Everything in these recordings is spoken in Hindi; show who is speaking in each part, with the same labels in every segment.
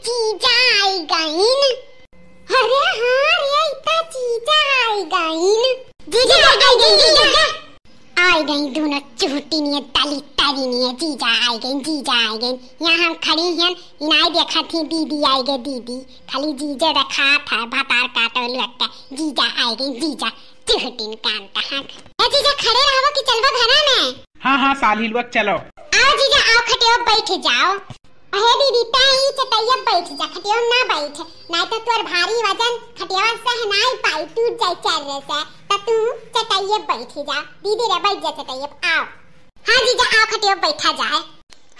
Speaker 1: जीजा आई गईन। अरे हाँ रे इतना जीजा आई गईन। जीजा आई गई दोनों चूटी नहीं ताली ताली नहीं जीजा आई गई। यहाँ हम खड़ी हैं इनाई देखा थी दीदी आई गई दीदी खाली जीजा रखा था भातार काटो लगता जीजा आई गई जीजा चूटी कान तक। जीजा खड़े रहो कि चलवा घरा में।
Speaker 2: हाँ साली लोग चलो।
Speaker 1: आओ जीजा आओ खटियो बैठ जाओ। अहे दीदी ताई चटाइया बैठ जा खटियो ना बैठ नहीं तो तोर भारी वजन खटिया से नहीं पाई टूट जाए चल से तो तू चटाइया बैठ जा। दीदी रे बैठ जा चटाइया आओ। हाँ जीजा आओ खटियो बैठा जाए।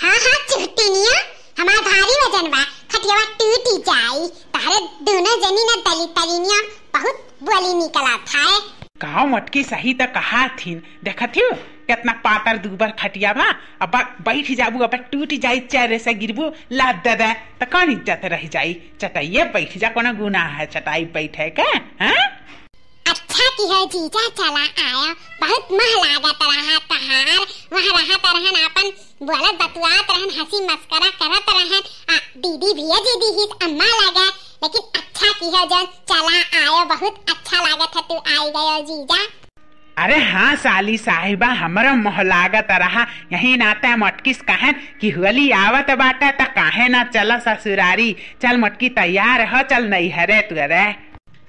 Speaker 1: हाँ चुहटिनिया हमार भारी वजन बा खटिया टूट जाई तारे दोनों जनी ना तली तलीनिया बहुत बोली निकला था।
Speaker 2: कहा मटकी सही तो कहा थीन देखा थी कितना पातर दुबर खटिया बा अब बैठ जाबू अब टूट जाई चेहरे से गिरबू लाद दे दे तो कौन इज्जत रह जाई। चटाइए बैठ जा कोनो गुनाह है चटाई बैठे के। हैं
Speaker 1: अच्छा की है जीजा चला आया बहुत मह लागत रहा तहार वहां रहा तरहन अपन बोलत बतुआत रहन हंसी मस्करा करत रहन। दीदी भी दीदी ही अम्मा लगा लेकिन अच्छा की है जन चला आयो बहुत अच्छा लागत है तू आई गयो जीजा।
Speaker 2: अरे हाँ साली साहिबा हमारा मोह लागत रहा यही नाते मटकिस कहन कि होली आवत बाटा त काहे ना चल ससुरारी चल मटकी तैयार हो चल नहीं हरे तुरे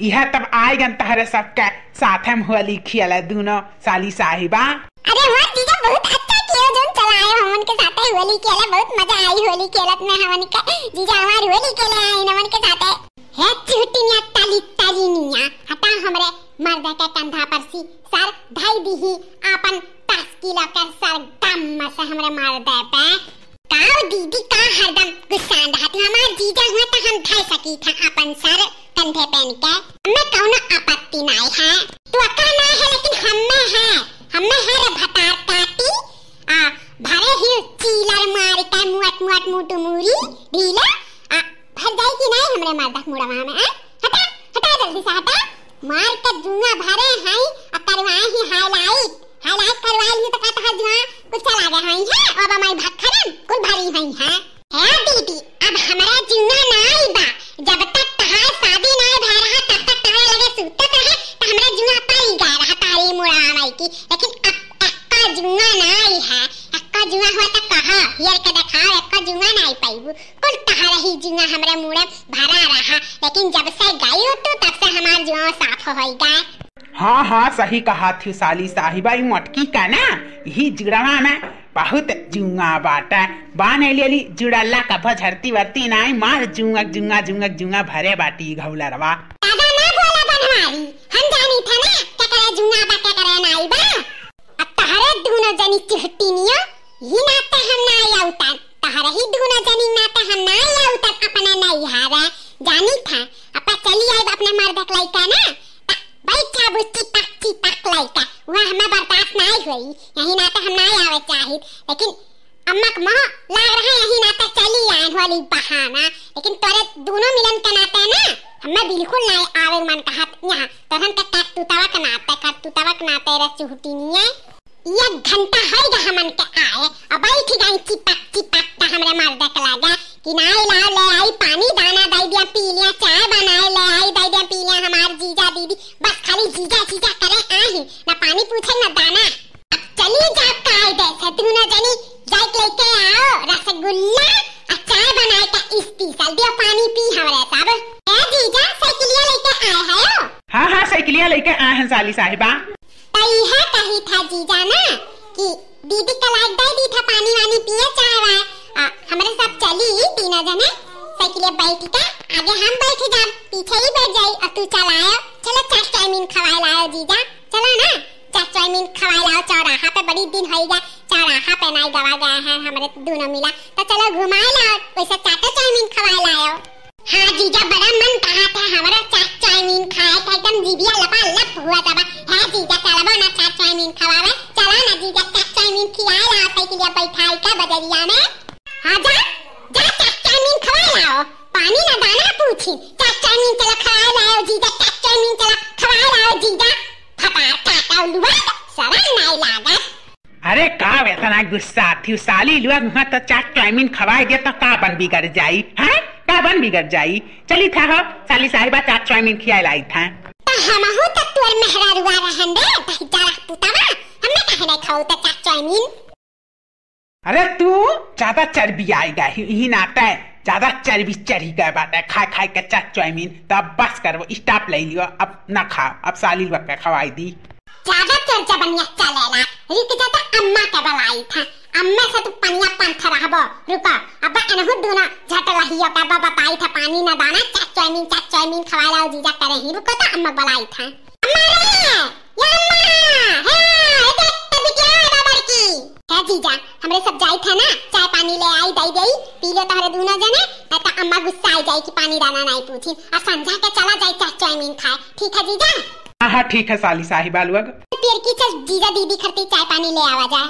Speaker 2: यह तब आए गन तहरे सबके साथ में होली खेला दोनों साली साहिबा।
Speaker 1: अरे वाह जीजा बहुत अच्छा किया जो चलाए हमन के साथ होली खेला बहुत मजा आई होली खेलत में हमन का जीजा हमारी होली खेले आई हमन के साथ है चुटिया ताली तालीनिया हटा हमरे मर्द के कंधा पर सी सर ढाई दी अपन 10 किलो का सर दम से हमरे मर्द पे काओ दीदी का हरदम गुस्सा रहत हमार जीजा हुआ तो हम ढाई सकी था अपन सर कंधे पहन के हमें कौनो आपत्ति नहीं है तू अकेला नहीं है लेकिन हमें है रे भतार काटी भरे ही चीलर मार के मुट मुटू मुरी ढीला भर जाए कि नहीं हमरे मर्द मुड़वा में हटा जल्दी से हटा मार के जुआ भरे हैं और करवाए ही हाईलाइट करवाए ही तो कहता है जुआ कुछ चला गया है अब हमारी भक्खरन कुल भरी है दीदी अब हमारा जुआ नहीं बा जब तक तहार शादी नहीं भा रहा तब तक तहार लगे सुतत रहे तो हमारा जुआ पाई गया रहा तारी मुड़ा माई की लेकिन अब अक्का जुआ नहीं है अक्का जुआ हुआ तो कहा यार के दिखाओ अक्का जुआ नहीं पाईबू कुल तहार ही जुआ हमारे मुड़े भरा रहा लेकिन जब से गई हो तो तब से हमारा जुआ साफ हो गया।
Speaker 2: हाँ सही कहा थी साली साहिबा मटकी का ना यही जुड़वा में बहुत जुआ बाटा बाने लेली जुड़ल्ला का भझरती वर्ती नाई मार जुआ भरे बाटी घौलरवा
Speaker 1: दादा ना बोला बनवारी हम जानी था ना क्या करे जुआ बा क्या करे नाई बा अब तहरे दोनों जनी चिहटिनियो ही नाते हम ना आउता तहरे ही दोनों जनी नाते हम ना आउता अपने नहीं हारे जानी था अपा चली आई अपने मर्द के लइका ना भाई क्या बुच्ची तक लइका वह हमें बर्दाश्त नहीं हुई यही नाते हम नहीं आवे चाहिए लेकिन अम्मा को मोह लाग रहा है यही नाते चली आए होली बहाना लेकिन तोरे दोनों मिलन के नाते ना हमें बिल्कुल नहीं आवे मन का हाथ यहाँ तो हम तक तुतावा के नाते रे चुहटिनिया ये घंटा है हमन के आए अब बैठ गई चिपक हमरे मर्द के लगा कि नाई ला ले आई पानी दाना दे दिया पी लिया चाय बनाए ले आई दे दिया पी लिया हमार जीजा दीदी बस खाली जीजा करे आई ना पानी पूछे ना दाना। अब चली जा काय दे सतुना जनी जाके लेके आओ रसगुल्ला और चाय बनाए का स्पेशल दियो पानी पी हमरे सब ए जीजा साइकिलिया लेके आए हो।
Speaker 2: हाँ साइकिलिया लेके आए हैं साली साहिबा।
Speaker 1: तई है कही था जीजा ना कि दीदी का लाइक दे दी था पानी वानी पिए चाय वाय हमारे साथ चली तीनों जने साइकिल बैठ के आगे हम बैठ जा पीछे ही बैठ जाई और तू चलाओ चलो चाउमीन खवाए लाओ जीजा चलो ना चाउमीन खवाए लाओ चौराहा पे बड़ी दिन हो गया चौराहा पे नहीं गवा गया है हमारे दोनों मिला तो चलो घुमाए लाओ वैसे चाउमीन खवाए लाओ। हाँ जीजा बड़ा मन कहा था हमारा चाउमीन खाए था एकदम जीभिया लपालप हुआ था है जीजा चलबो ना चाउमीन खवावे चला ना जीजा चाउमीन खिलाए लाओ साइकिल बैठाई का बजरिया में। हाँ जा चाउमीन खवाए लाओ पानी ना दाना पूछी चाउमीन चला खवाए लाओ जीजा चाउमीन चला खवाए लाओ जीजा फटा काटा लुआ शरण नहीं लागत।
Speaker 2: अरे का इतना गुस्सा थी साली लोग तो चाउमीन खवाए दे तो का बन बिगड़ जाई है का बन बिगड़ जाई। चली था हो साली साहिबा चाट चाउमीन खिया लाई था।
Speaker 1: हमहु त तोर मेहरा रुआ रहन दे तहिजारा पुतावा हमें काहे नहीं खाऊ त चाट चाउमीन।
Speaker 2: अरे तू ज्यादा चर्बी आएगा ही नाता है, ज्यादा चर्बी चढ़ी गए बाटे खा खा के चाट चाउमीन। तब बस करो स्टॉप ले लियो, अब ना खाओ, अब साली वक्त खवाई दी।
Speaker 1: ज्यादा चर्चा बनिया चलेला रुक जा त अम्मा के बलाई था, अम्मा से तू पनिया पंथ रहबो रुको। अब एनहु दोना झट रहियो का बताई था पानी ना दाना चाट चाउमीन खवाला जीजा करे ही रुको त अम्मा बलाई था। अम्मा रे या अम्मा हे इधर तब क्या बाबर की है जीजा हमरे सब जाई था ना चाय पानी ले आई दई गई पी लो तहरे दोनों जने नहीं तो अम्मा गुस्सा आ जाए कि पानी दाना नहीं पूछी और समझा के चला जाए चाट चाउमीन खाए। ठीक है जीजा?
Speaker 2: हाँ ठीक है साली साहिबा लोग।
Speaker 1: फिर की चल जीजा दीदी खरती चाय पानी ले आवा जाए।